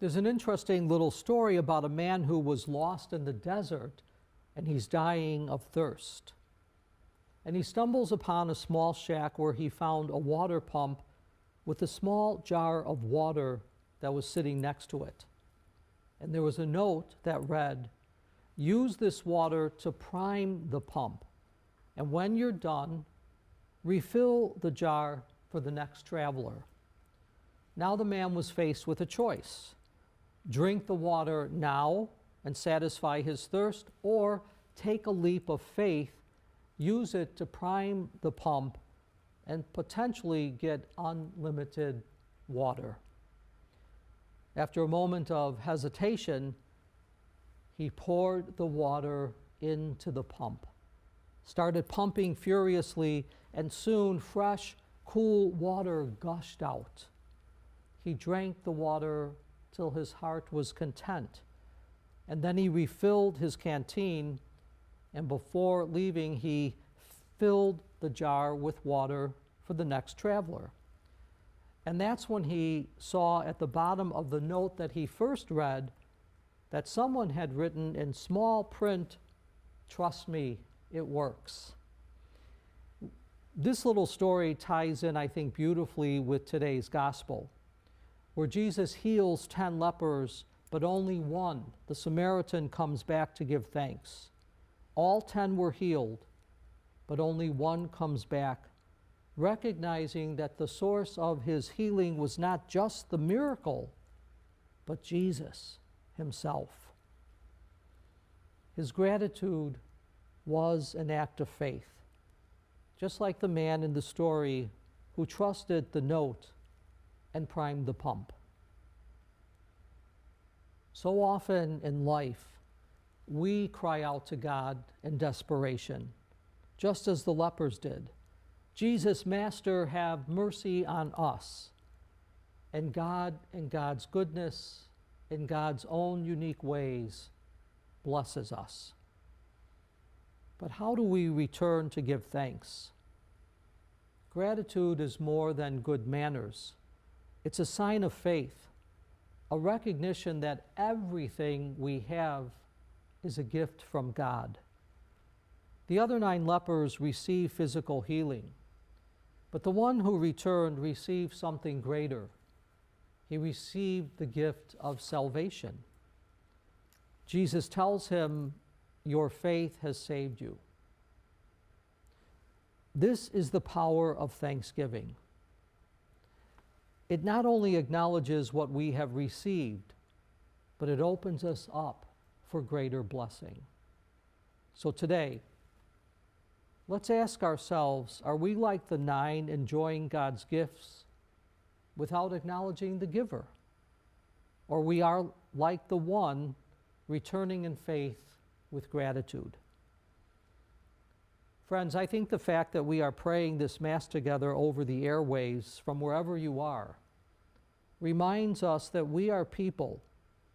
There's an interesting little story about a man who was lost in the desert and he's dying of thirst. And he stumbles upon a small shack where he found a water pump with a small jar of water that was sitting next to it. And there was a note that read, "Use this water to prime the pump. And when you're done, refill the jar for the next traveler." Now the man was faced with a choice. Drink the water now and satisfy his thirst, or take a leap of faith, use it to prime the pump, and potentially get unlimited water. After a moment of hesitation, he poured the water into the pump, started pumping furiously, and soon fresh, cool water gushed out. He drank the water till his heart was content, and then he refilled his canteen, and before leaving, he filled the jar with water for the next traveler. And that's when he saw at the bottom of the note that he first read that someone had written in small print, "Trust me, it works." This little story ties in, I think, beautifully with today's gospel, where Jesus heals 10 lepers, but only one, the Samaritan, comes back to give thanks. All 10 were healed, but only one comes back, recognizing that the source of his healing was not just the miracle, but Jesus himself. His gratitude was an act of faith, just like the man in the story who trusted the note and primed the pump. So often in life, we cry out to God in desperation, just as the lepers did. "Jesus, Master, have mercy on us." And God, in God's goodness, in God's own unique ways, blesses us. But how do we return to give thanks? Gratitude is more than good manners. It's a sign of faith, a recognition that everything we have is a gift from God. The other 9 lepers received physical healing, but the one who returned received something greater. He received the gift of salvation. Jesus tells him, "Your faith has saved you." This is the power of thanksgiving. It not only acknowledges what we have received, but it opens us up for greater blessing. So today, let's ask ourselves, are we like the 9 enjoying God's gifts without acknowledging the giver? Or we are like the one returning in faith with gratitude? Friends, I think the fact that we are praying this Mass together over the airwaves from wherever you are reminds us that we are people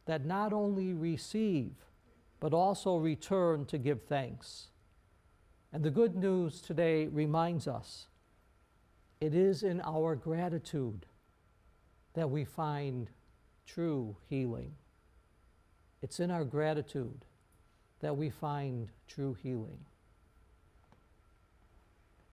that not only receive, but also return to give thanks. And the good news today reminds us it is in our gratitude that we find true healing. It's in our gratitude that we find true healing.